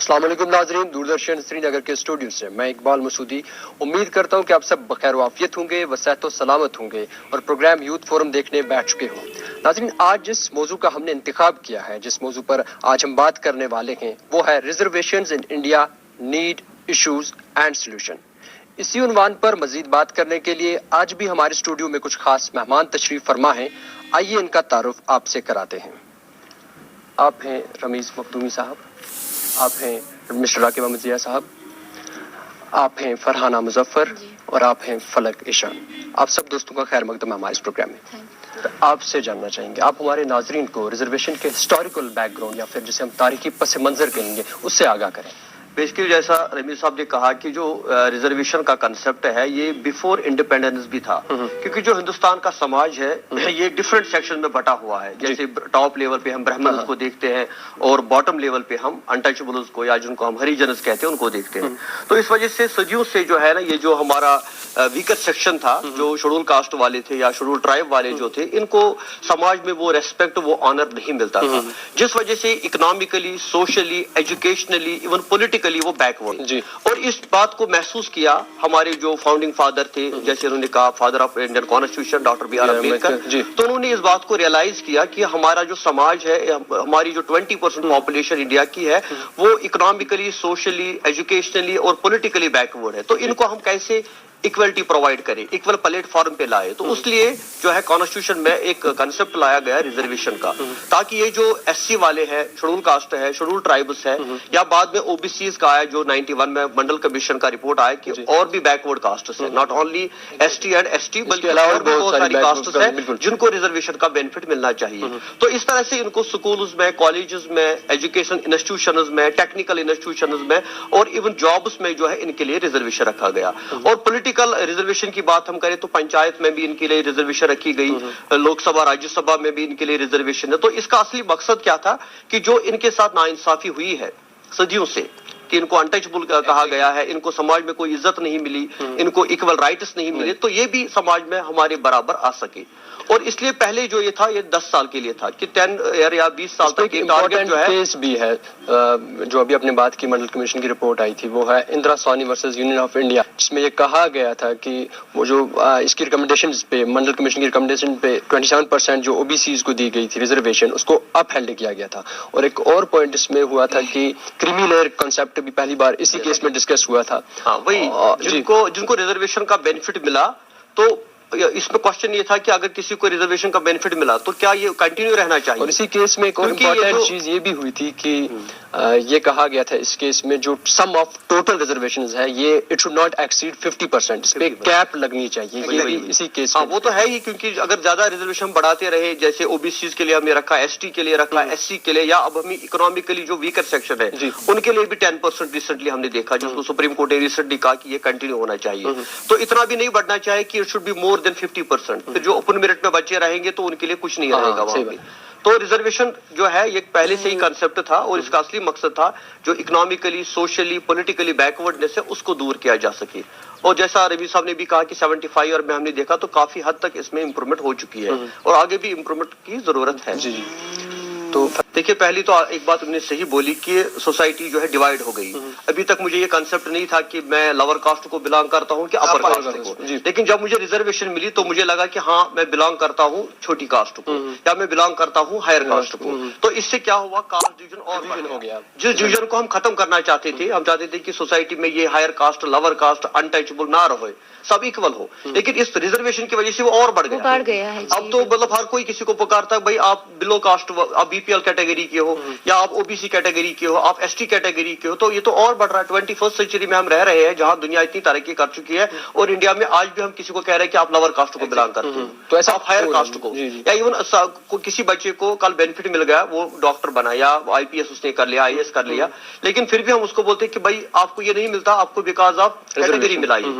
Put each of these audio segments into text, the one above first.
अस्सलाम वालेकुम नाजरीन, दूरदर्शन श्रीनगर के स्टूडियो से मैं इकबाल मसूदी उम्मीद करता हूं कि आप सब बखैर वाफियत होंगे, वसहत व सलामत होंगे और प्रोग्राम यूथ फोरम देखने बैठ चुके हों। नाजरीन, आज जिस मौजू का हमने इंतखाब किया है, जिस मौजू पर आज हम बात करने वाले हैं, वो है reservations in India, need, issues and solution. इसी उन्वान पर मजीद बात करने के लिए आज भी हमारे स्टूडियो में कुछ खास मेहमान तशरीफ फरमा हैं। आइए इनका तारुफ आपसे कराते हैं। आप हैं रमीज मखदूमी साहब, आप हैं मिस्टर राकिब अहमद जिया साहब, आप हैं फरहाना मुजफ्फर और आप हैं फलक ईशान। आप सब दोस्तों का खैर मकदम हमारे इस प्रोग्राम में। तो आपसे जानना चाहेंगे, आप हमारे नाजरीन को रिजर्वेशन के हिस्टोरिकल बैकग्राउंड या फिर जिसे हम तारीखी पस मंजर कहेंगे उससे आगाह करें। बेसिकली जैसा रमीज साहब ने कहा कि जो रिजर्वेशन का कंसेप्ट है ये बिफोर इंडिपेंडेंस भी था, क्योंकि जो हिंदुस्तान का समाज है ये डिफरेंट सेक्शन में बटा हुआ है। जैसे टॉप लेवल पे हम ब्राह्मण्स को देखते हैं और बॉटम लेवल पे हम अनटचेबल्स को या जिनको हम हरिजनस कहते हैं उनको देखते हैं। तो इस वजह से सदियों से जो है ना, ये जो हमारा वीकर सेक्शन था, जो शेड्यूल कास्ट वाले थे या शेड्यूल ट्राइब वाले जो थे, इनको समाज में वो रेस्पेक्ट, वो ऑनर नहीं मिलता था, जिस वजह से economically, socially, educationally, even politically वो बैकवर्ड जी। और इस बात को महसूस किया हमारे जो फाउंडिंग फादर थे, जैसे उन्होंने कहा father of Indian constitution doctor B R. Ambedkar, तो उन्होंने इस बात को रियलाइज किया कि हमारा जो समाज है, हमारी जो 20% पॉपुलेशन इंडिया की है, वो इकोनॉमिकली, सोशली, एजुकेशनली और पॉलिटिकली बैकवर्ड है। तो इनको हम कैसे इक्वलिटी प्रोवाइड करें, इक्वल प्लेटफॉर्म पे लाए। तो उसलिए जो है कॉन्स्टिट्यूशन में एक कंसेप्ट लाया गया रिजर्वेशन का, ताकि ये जो एससी वाले हैं, शेड्यूल कास्ट है, शेड्यूल ट्राइब्स है, या बाद में ओबीसीज का आया जो 91 में मंडल कमीशन का रिपोर्ट आया कि और भी बैकवर्ड कास्ट्स है, not only ST and ST बल्कि और भी बहुत सारी कास्ट्स है जिनको रिजर्वेशन का बेनिफिट मिलना चाहिए। तो इस तरह से इनको स्कूल्स में, कॉलेजेस में, एजुकेशन इंस्टीट्यूशन में, टेक्निकल इंस्टीट्यूशन में और इवन जॉब्स में जो है इनके लिए रिजर्वेशन रखा गया। और पॉलिटिकल रिजर्वेशन की बात हम करें तो पंचायत में भी इनके लिए रिजर्वेशन रखी गई, लोकसभा राज्यसभा में भी इनके लिए रिजर्वेशन है। तो इसका असली मकसद क्या था कि जो इनके साथ नाइंसाफी हुई है सदियों से, कि इनको अनटचेबल कहा गया है, इनको समाज में कोई इज्जत नहीं मिली, इनको इक्वल राइट्स नहीं मिले, तो ये भी समाज में हमारे बराबर आ सके। और इसलिए पहले जो ये था ये 10 साल के लिए था कि 10 ईयर या 20 साल तक ये टारगेट जो है। केस भी है जो अभी अपने बात की मंडल कमीशन की रिपोर्ट आई थी, वो है Indira Sawhney versus union of India, जिसमें ये कहा गया था कि वो जो इसकी रिकमेंडेशन पे, मंडल कमीशन की रिकमेंडेशन पे 27% जो ओबीसीज को दी गई थी रिजर्वेशन, उसको अपहेल्ड किया गया था। और एक और पॉइंट इसमें हुआ था कि क्रीमी लेयर कॉन्सेप्ट भी पहली बार इसी केस में डिस्कस हुआ था। हाँ, वही जिनको रिजर्वेशन का बेनिफिट मिला, तो इसमें क्वेश्चन ये था कि अगर किसी को रिजर्वेशन का बेनिफिट मिला तो क्या ये कंटिन्यू रहना चाहिए। और इसी केस में एक और इम्पोर्टेंट चीज ये भी हुई थी कि ये कहा गया था इस केस में जो सम ऑफ टोटल रिजर्वेशंस है ये इट शुड नॉट एक्सीड 50%, इस पे कैप लगनी चाहिए। ये भी इसी केस में वो तो है ही, क्योंकि अगर ज्यादा रिजर्वेशन बढ़ाते रहे, जैसे ओबीसी के लिए हमने रखा, एसटी के लिए रखा, एससी के लिए, या अब हमें इकोनॉमिकली जो वीकर सेक्शन है उनके लिए भी 10% रिसेंटली हमने देखा, जिसको सुप्रीम कोर्ट ने रिसेंटली कहा कि ये कंटिन्यू होना चाहिए। तो इतना भी नहीं बढ़ना चाहिए कि it should be more than 50%। फिर जो ओपन मेरिट में बच्चे रहेंगे तो उनके लिए कुछ नहीं रहेगा वहां पे। तो रिजर्वेशन जो है ये पहले से ही कंसेप्ट था और इसका असली मकसद था जो इकोनॉमिकली, सोशली, पॉलिटिकली बैकवर्डनेस है उसको दूर किया जा सके। और जैसा रवि साहब ने भी कहा कि 75 ईयर में हमने देखा तो काफी हद तक इसमें इंप्रूवमेंट हो चुकी है और आगे भी इंप्रूवमेंट की जरूरत है। जी। तो देखिए, पहली तो एक बात उन्होंने सही बोली कि सोसाइटी जो है डिवाइड हो गई। अभी तक मुझे ये कांसेप्ट नहीं था कि मैं लोअर कास्ट को बिलोंग करता हूँ कि अपर कास्ट को, लेकिन जब मुझे रिजर्वेशन मिली तो मुझे लगा कि हाँ मैं बिलोंग करता हूँ छोटी कास्ट को या मैं बिलोंग करता हूँ हायर कास्ट को। तो इससे क्या हुआ, कास्ट डिवीजन और हो गया। जिस डिवीजन को हम खत्म करना चाहते थे, हम चाहते थे कि सोसाइटी में ये higher caste, lower caste, untouchable ना रहे, सब इक्वल हो, लेकिन इस रिजर्वेशन की वजह से वो और बढ़ गया है। अब तो मतलब हर कोई किसी को पुकारता है, भाई आप बिलो कास्ट, आप बीपीएल कैटेगरी के हो या आप ओबीसी कैटेगरी के हो, आप एसटी कैटेगरी के हो, तो ये तो और बढ़ रहा है। 21st सेंचुरी में हम रह रहे हैं जहां दुनिया इतनी तरक्की कर चुकी है और इंडिया में आज भी हम किसी को कह रहे हैं कि आप लोअर कास्ट को बिलोंग करते हो, तो ऐसा आप हायर कास्ट को, या इवन किसी बच्चे को कल बेनिफिट मिल गया, वो डॉक्टर बना या आईपीएस उसने कर लिया, आईएएस कर लिया, लेकिन फिर भी हम उसको बोलते हैं कि भाई आपको ये नहीं मिलता, आपको बिकॉज ऑफ कैटेगरी मिलाई।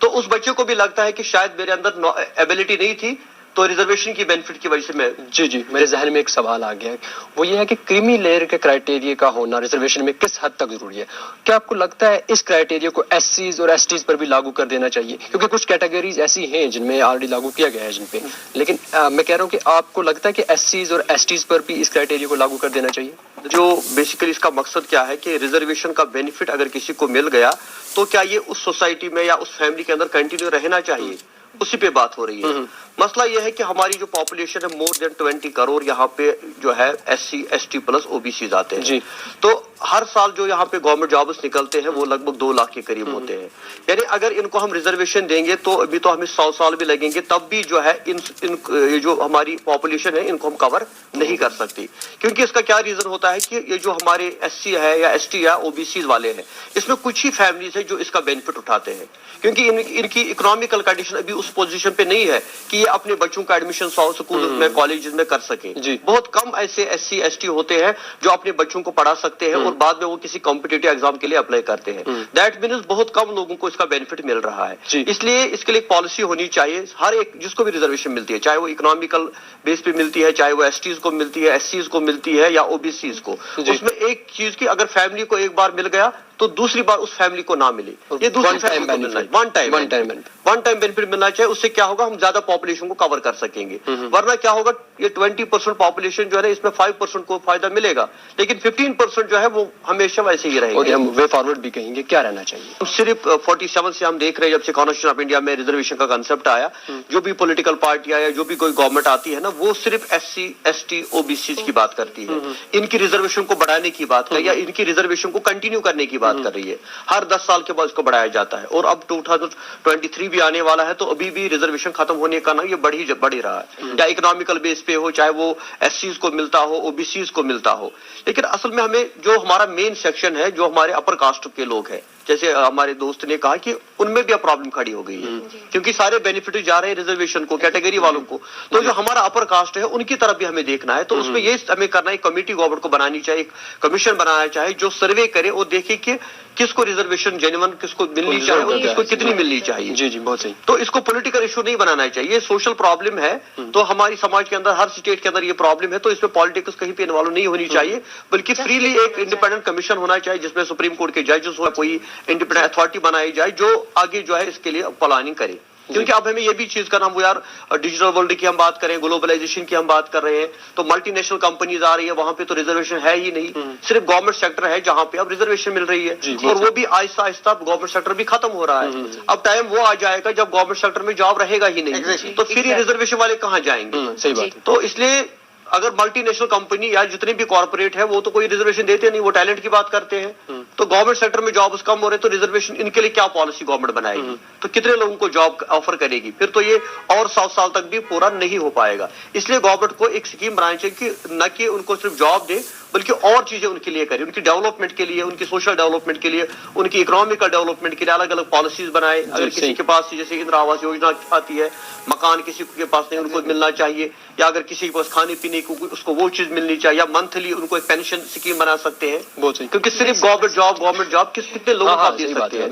तो उस बच्चे को भी लगता है कि शायद मेरे अंदर एबिलिटी नहीं थी, तो रिजर्वेशन की बेनिफिट की वजह से मैं जी मेरे जहन में एक सवाल आ गया है, वो ये है कि क्रीमी लेयर के क्राइटेरिया का होना रिजर्वेशन में किस हद तक जरूरी है। क्या आपको लगता है इस क्राइटेरिया को एससीज और एसटीज पर भी लागू कर देना चाहिए? क्योंकि कुछ कैटेगरीज ऐसी हैं जिनमें ऑलरेडी लागू किया गया है जिन पे, लेकिन मैं कह रहा हूँ कि आपको लगता है कि एससीज और एसटीज पर भी इस क्राइटेरिया को लागू कर देना चाहिए? जो बेसिकली इसका मकसद क्या है कि रिजर्वेशन का बेनिफिट अगर किसी को मिल गया तो क्या ये उस सोसाइटी में या उस फैमिली के अंदर कंटिन्यू रहना चाहिए, उसी पे बात हो रही है। मसला यह है कि हमारी जो पॉपुलेशन है मोर देन 20 करोड़ यहाँ पे जो है SC ST प्लस OBC आते हैं जी। तो हर साल जो यहाँ पे गवर्नमेंट जॉब्स निकलते हैं वो लगभग 2 लाख के करीब होते हैं। यानी अगर इनको हम रिजर्वेशन देंगे तो अभी तो हमें 100 साल भी लगेंगे, तब भी जो है ये जो हमारी पॉपुलेशन है इनको हम कवर नहीं कर सकती। क्योंकि इसका क्या रीजन होता है कि ये जो हमारे SC है या ST या OBC वाले हैं, इसमें कुछ ही फैमिलीज है जो इसका बेनिफिट उठाते हैं, क्योंकि इनकी इकोनॉमिकल कंडीशन अभी उस पोजीशन पे नहीं है कि ये अपने बच्चों का एडमिशन स्कूल में कॉलेज में कर सके। बहुत कम ऐसे SC ST होते हैं जो अपने बच्चों को पढ़ा सकते हैं और बाद में वो किसी कॉम्पिटिटिव एग्जाम के लिए अप्लाई करते हैं। दैट मीन्स बहुत कम लोगों को इसका बेनिफिट मिल रहा है। इसलिए इसके लिए एक पॉलिसी होनी चाहिए, हर एक जिसको भी रिजर्वेशन मिलती है, चाहे वो इकोनॉमिकल बेस पे मिलती है, चाहे वो STs को मिलती है, SCs को मिलती है या OBCs को, उसमें एक चीज की अगर फैमिली को एक बार मिल गया तो दूसरी बार उस फैमिली को ना मिले, ये दूसरी फैमिली को मिलना है। वन टाइम बेनिफिट मिलना चाहिए। उससे क्या होगा, हम ज्यादा पॉपुलेशन को कवर कर सकेंगे। वरना क्या होगा, ये 20% पॉपुलेशन जो है ना, इसमें 5% को फायदा मिलेगा, लेकिन 15% जो है वो हमेशा वैसे ही रहेंगे। हम वे फॉरवर्ड भी कहेंगे, क्या रहना चाहिए? सिर्फ 47 से हम देख रहे हैं, जब से कॉन्स्टिट्यूशन ऑफ इंडिया में रिजर्वेशन का कंसेप्ट आया, जो भी पॉलिटिकल पार्टी आया, जो भी कोई गवर्नमेंट आती है ना, वो सिर्फ SC ST OBC की बात करती है, इनकी रिजर्वेशन को बढ़ाने की बात कर या इनकी रिजर्वेशन को कंटिन्यू करने की बात कर रही है। हर 10 साल के बाद इसको बढ़ाया जाता है और अब 2023 भी आने वाला है, तो अभी भी रिजर्वेशन खत्म होने का ना ये बढ़ ही रहा है। या इकोनॉमिकल बेस पे हो, चाहे वो SCs को मिलता हो, OBCs को मिलता हो, लेकिन असल में हमें जो हमारा मेन सेक्शन है, जो हमारे अपर कास्ट के लोग हैं, जैसे हमारे दोस्त ने कहा कि उनमें भी अब प्रॉब्लम खड़ी हो गई है, क्योंकि सारे बेनिफिट जा रहे हैं रिजर्वेशन को, कैटेगरी वालों को, तो जो हमारा अपर कास्ट है उनकी तरफ भी हमें देखना है। तो उसमें ये हमें करना है, कमेटी गवर्नमेंट को बनानी चाहिए, कमीशन बनाना चाहिए जो सर्वे करे और देखे कि किसको रिजर्वेशन जेन्युइन किसको मिलनी चाहिए और किसको कितनी मिलनी चाहिए। जी बहुत सही। तो इसको पॉलिटिकल इशू नहीं बनाना चाहिए, सोशल प्रॉब्लम है। तो हमारी समाज के अंदर, हर स्टेट के अंदर ये प्रॉब्लम है, तो इसमें पॉलिटिक्स कहीं पे इन्वॉल्व नहीं होनी चाहिए, बल्कि फ्रीली एक इंडिपेंडेंट कमीशन होना चाहिए जिसमें सुप्रीम कोर्ट के जजेस हो, कोई इंडिपेंडेंट अथॉरिटी बनाई जाए जो आगे जो है इसके लिए प्लानिंग करे। क्योंकि अब हमें ये भी चीज करना, वो यार डिजिटल वर्ल्ड की हम बात करें, ग्लोबलाइजेशन की हम बात कर रहे हैं, तो मल्टीनेशनल कंपनीज आ रही है, वहां पे तो रिजर्वेशन है ही नहीं, सिर्फ गवर्नमेंट सेक्टर है जहां पे अब रिजर्वेशन मिल रही है, और वो भी आहिस्ता आहिस्ता गवर्नमेंट सेक्टर भी खत्म हो रहा है। अब टाइम वो आ जाएगा जब गवर्नमेंट सेक्टर में जॉब रहेगा ही नहीं, तो फिर ये रिजर्वेशन वाले कहाँ जाएंगे? सही बात। तो इसलिए अगर मल्टीनेशनल कंपनी या जितने भी कॉर्पोरेट है वो तो कोई रिजर्वेशन देते नहीं, वो टैलेंट की बात करते हैं। तो गवर्नमेंट सेक्टर में जॉब्स कम हो रहे, तो रिजर्वेशन इनके लिए क्या पॉलिसी गवर्नमेंट बनाएगी? तो कितने लोगों को जॉब ऑफर करेगी? फिर तो ये और 100 साल तक भी पूरा नहीं हो पाएगा। इसलिए गवर्नमेंट को एक स्कीम बनानी चाहिए कि न कि उनको सिर्फ जॉब दे, बल्कि और चीजें उनके लिए करे, उनकी डेवलपमेंट के लिए, उनकी सोशल डेवलपमेंट के लिए, उनकी इकोनॉमिकल डेवलपमेंट के लिए अलग अलग पॉलिसीज बनाए। अगर किसी के पास जैसे इंदिरा आवास योजना आती है, मकान किसी के पास नहीं, उनको मिलना चाहिए, या अगर किसी के पास खाने पीने को उसको वो चीज मिलनी चाहिए, या मंथली उनको एक पेंशन स्कीम बना सकते हैं। बहुत सही। क्योंकि सिर्फ गवर्नमेंट जॉब कितने लोगों को दे सकते हैं?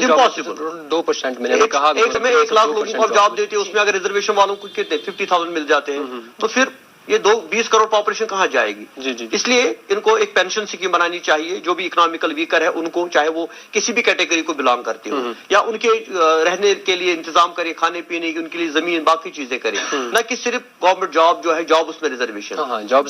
इम्पॉसिबल। 2% मैंने कहा, एक समय 1 लाख लोगों को जॉब देते हैं, उसमें अगर रिजर्वेशन वालों को कितने 50,000 मिल जाते हैं, तो फिर ये 20 करोड़ पॉपुलेशन कहाँ जाएगी? इसलिए इनको एक पेंशन स्कीम बनानी चाहिए, जो भी इकोनॉमिकल वीकर है उनको, चाहे वो किसी भी कैटेगरी को बिलोंग करते हो, या उनके रहने के लिए इंतजाम करे, खाने पीने की, उनके लिए जमीन, बाकी चीजें करे, न कि सिर्फ गवर्नमेंट जॉब जो है जॉब उसमें रिजर्वेशन। जॉब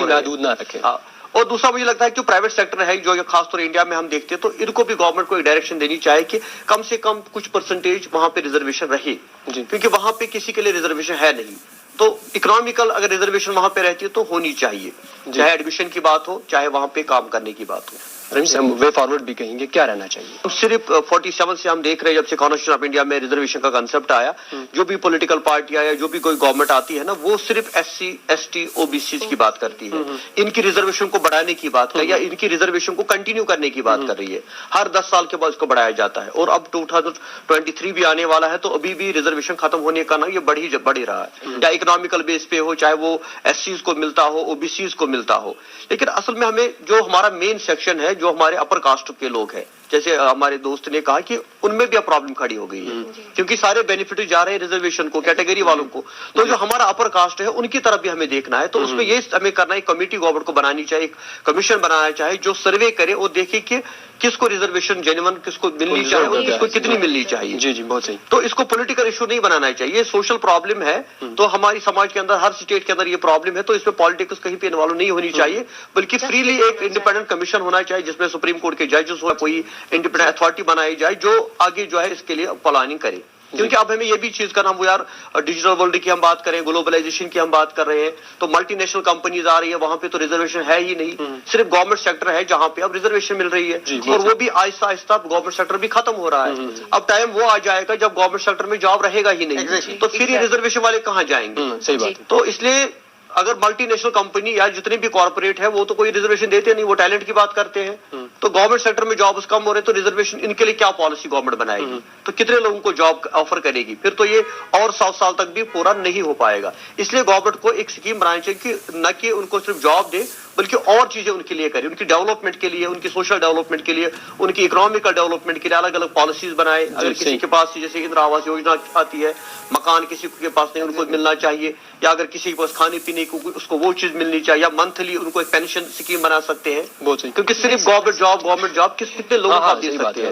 महदूद ना रखे। और दूसरा मुझे लगता है कि प्राइवेट सेक्टर है, जो खासतौर इंडिया में हम देखते हैं, तो इनको भी गवर्नमेंट को एक डायरेक्शन देनी चाहिए कि कम से कम कुछ परसेंटेज वहां पे रिजर्वेशन रहे, क्योंकि वहां पे किसी के लिए रिजर्वेशन है नहीं। तो इकोनॉमिकल अगर रिजर्वेशन वहां पे रहती है तो होनी चाहिए, चाहे एडमिशन की बात हो, चाहे वहां पे काम करने की बात हो। रमेश, हम वे फॉरवर्ड भी कहेंगे, क्या रहना चाहिए? सिर्फ 47 से हम देख रहे हैं, जब से कॉन्स्टिट्यूशन ऑफ इंडिया में रिजर्वेशन का कंसेप्ट आया, जो भी पॉलिटिकल पार्टी आया, जो भी कोई गवर्नमेंट आती है ना, वो सिर्फ SC ST OBC की बात करती है, इनकी रिजर्वेशन को बढ़ाने की बात कर या इनकी रिजर्वेशन को कंटिन्यू करने की बात कर रही है। हर 10 साल के बाद इसको बढ़ाया जाता है और अब 2023 भी आने वाला है, तो अभी भी रिजर्वेशन खत्म होने का ना ये बढ़ ही रहा है। या इकोनॉमिकल बेस पे हो, चाहे वो SCs को मिलता हो, OBCs को मिलता हो, लेकिन असल में हमें जो हमारा मेन सेक्शन है, जो हमारे अपर कास्ट के लोग हैं, जैसे हमारे दोस्त ने कहा कि उनमें भी अब प्रॉब्लम खड़ी हो गई है, क्योंकि सारे बेनिफिट जा रहे हैं रिजर्वेशन को, कैटेगरी वालों को। तो जो हमारा अपर कास्ट है उनकी तरफ भी हमें देखना है। तो उसमें ये हमें करना है, कमेटी गवर्नमेंट को बनानी चाहिए, कमीशन बनाना चाहिए जो सर्वे करे और देखे कि किसको रिजर्वेशन जेन्युइन किसको मिलनी चाहिए और किसको कितनी मिलनी चाहिए। जी जी, बहुत सही। तो इसको पॉलिटिकल इशू नहीं बनाना चाहिए, ये सोशल प्रॉब्लम है। तो हमारी समाज के अंदर, हर स्टेट के अंदर ये प्रॉब्लम है, तो इसमें पॉलिटिक्स कहीं पे इन्वॉल्व नहीं होनी चाहिए, बल्कि फ्रीली एक इंडिपेंडेंट कमीशन होना चाहिए जिसमें सुप्रीम कोर्ट के जजेस हो, कोई इंडिपेंडेंट अथॉरिटी बनाई जाए जो आगे जो है इसके लिए प्लानिंग करे। क्योंकि अब हमें ये भी चीज करना, वो यार डिजिटल वर्ल्ड की हम बात करें, ग्लोबलाइजेशन की हम बात कर रहे हैं, तो मल्टीनेशनल कंपनीज आ रही है, वहां पे तो रिजर्वेशन है ही नहीं, सिर्फ गवर्नमेंट सेक्टर है जहां पे अब रिजर्वेशन मिल रही है, और वो भी आहिस्ता आहिस्ता गवर्नमेंट सेक्टर भी खत्म हो रहा है। अब टाइम वो आ जाएगा जब गवर्नमेंट सेक्टर में जॉब रहेगा ही नहीं, तो फिर ये रिजर्वेशन वाले कहाँ जाएंगे? सही बात। तो इसलिए अगर मल्टीनेशनल कंपनी या जितने भी कॉर्पोरेट है वो तो कोई रिजर्वेशन देते नहीं, वो टैलेंट की बात करते हैं। तो गवर्नमेंट सेक्टर में जॉब्स कम हो रहे, तो रिजर्वेशन इनके लिए क्या पॉलिसी गवर्नमेंट बनाएगी? तो कितने लोगों को जॉब ऑफर करेगी? फिर तो ये और 7 साल तक भी पूरा नहीं हो पाएगा। इसलिए गवर्नमेंट को एक स्कीम बनानी चाहिए कि न कि उनको सिर्फ जॉब दे, बल्कि और चीजें उनके लिए करे, उनकी डेवलपमेंट के लिए, उनकी सोशल डेवलपमेंट के लिए, उनकी इकोनॉमिकल डेवलपमेंट के लिए अलग अलग पॉलिसीज बनाए। अगर किसी के पास जैसे इंदिरा आवास योजना आती है, मकान किसी के पास नहीं, उनको मिलना चाहिए, या अगर किसी के पास खाने पीने को उसको वो चीज मिलनी चाहिए, या मंथली उनको एक पेंशन स्कीम बना सकते हैं। बहुत सही। क्योंकि सिर्फ गवर्नमेंट जॉब कितने लोगों को दे सकते हैं?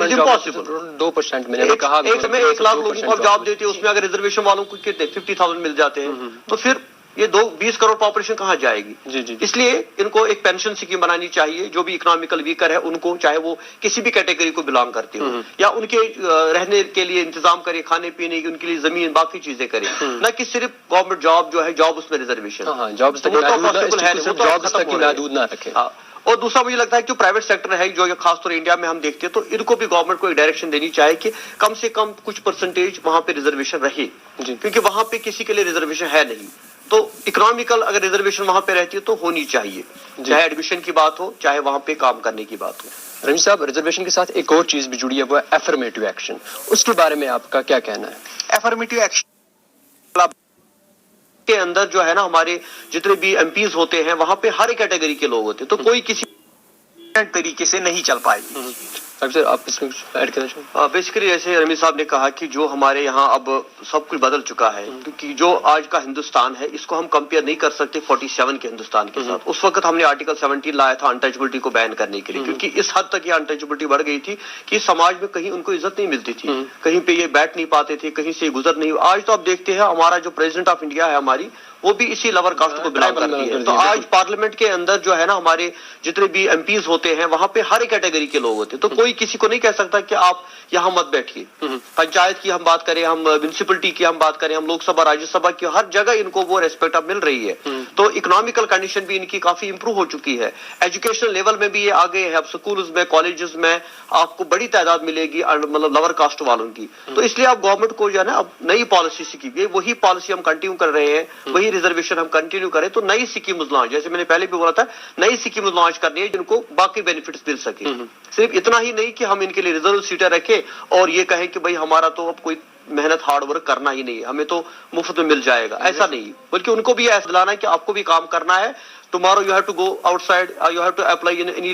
इम्पॉसिबल। 2% मैंने कहा, एक समय 1 लाख लोगों को जॉब देते हैं, उसमें अगर रिजर्वेशन वालों को कितने 50,000 मिल जाते हैं, तो फिर ये 20 करोड़ पॉपुलेशन कहाँ जाएगी? जी जी। इसलिए इनको एक पेंशन स्कीम बनानी चाहिए, जो भी इकोनॉमिकल वीकर है उनको, चाहे वो किसी भी कैटेगरी को बिलोंग करते हो, या उनके रहने के लिए इंतजाम करे, खाने पीने की, उनके लिए जमीन, बाकी चीजें करे, न कि सिर्फ गवर्नमेंट जॉब जो है जॉब उसमें रिजर्वेशन। जॉब तक महदूद ना रखे। और दूसरा मुझे लगता है कि जो प्राइवेट सेक्टर है, जो खासतौर इंडिया में हम देखते हैं, तो इनको भी गवर्नमेंट को एक डायरेक्शन देनी चाहिए कि कम से कम कुछ परसेंटेज वहां पे रिजर्वेशन रहे, क्योंकि वहां पे किसी के लिए रिजर्वेशन है नहीं। तो इकोनॉमिकल अगर रिजर्वेशन वहां पे रहती है तो होनी चाहिए, चाहे एडमिशन की बात हो, चाहे वहां पे काम करने की बात हो। रमीज साहब, रिजर्वेशन के साथ एक और चीज भी जुड़ी है, वो है एफर्मेटिव एक्शन। उसके बारे में आपका क्या कहना है? एफर्मेटिव एक्शन के अंदर जो है ना, हमारे जितने भी एमपीज होते हैं वहां पे हर कैटेगरी के लोग होते हैं, तो कोई किसी तरीके से नहीं चल पाएगी। सर, आप इसमें ऐड करना चाहिए? बेसिकली जैसे रमीज साहब ने कहा कि जो हमारे यहाँ अब सब कुछ बदल चुका है, क्योंकि जो आज का हिंदुस्तान है इसको हम कंपेयर नहीं कर सकते 47 के हिंदुस्तान के साथ। उस वक्त हमने आर्टिकल 17 लाया था अनटचेबिलिटी को बैन करने के लिए, क्योंकि इस हद तक ये अनटचेबिलिटी बढ़ गई थी कि समाज में कहीं उनको इज्जत नहीं मिलती थी, कहीं पे ये बैठ नहीं पाते थे, कहीं से गुजर नहीं। आज तो आप देखते हैं हमारा जो प्रेसिडेंट ऑफ इंडिया है हमारी, वो भी इसी लोअर कास्ट को बिलोंग करती है। तो आज पार्लियामेंट के अंदर जो है ना, हमारे जितने भी एमपीज होते हैं वहां पे हर कैटेगरी के लोग होते हैं, तो कोई किसी को नहीं कह सकता कि आप यहाँ मत बैठिए। पंचायत की हम बात करें, हम म्युनिसिपलिटी की हम बात करें, हम लोकसभा राज्यसभा की, हर जगह इनको वो रेस्पेक्ट अब मिल रही है। तो इकोनॉमिकल कंडीशन भी इनकी काफी इंप्रूव हो चुकी है, एजुकेशनल लेवल में भी ये आगे है। अब स्कूल्स में, कॉलेजेस में आपको बड़ी तादाद मिलेगी मतलब लोअर कास्ट वालों की। तो इसलिए अब गवर्नमेंट को जो है ना, अब नई पॉलिसी सीखी गई, वही पॉलिसी हम कंटिन्यू कर रहे हैं, वही रिजर्वेशन हम कंटिन्यू करें। तो नई स्कीम लॉन्च, जैसे मैंने पहले भी बोला था, नई स्कीम लॉन्च करनी है जिनको बाकी बेनिफिट्स मिल सके। सिर्फ इतना ही नहीं कि हम इनके लिए रिजर्व सीटें रखें और ये कहें कि भाई हमारा तो अब कोई मेहनत हार्ड वर्क करना ही नहीं है, हमें तो मुफ्त में मिल जाएगा, ऐसा नहीं। बल्कि उनको भी ऐसा दिलाना है कि आपको भी काम करना है। Tomorrow you have to go outside, you have to apply in any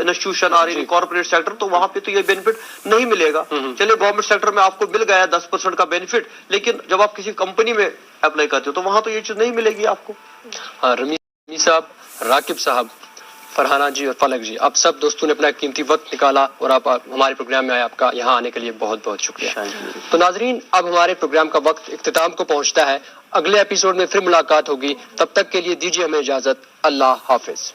institution or in corporate sector, तो वहां पे तो ये बेनिफिट नहीं मिलेगा। चलिए गवर्नमेंट सेक्टर में आपको मिल गया 10% का बेनिफिट, लेकिन जब आप किसी कंपनी में अप्लाई करते हो तो वहां तो ये चीज नहीं मिलेगी आपको। हाँ, रमीज साहब, राकिब साहब, फरहाना जी और फलक जी, आप सब दोस्तों ने अपना कीमती वक्त निकाला और आप हमारे प्रोग्राम में आए। आपका यहाँ आने के लिए बहुत बहुत शुक्रिया। तो नाजरीन, अब हमारे प्रोग्राम का वक्त इख्तिताम को पहुंचता है। अगले एपिसोड में फिर मुलाकात होगी, तब तक के लिए दीजिए हमें इजाजत। अल्लाह हाफिज।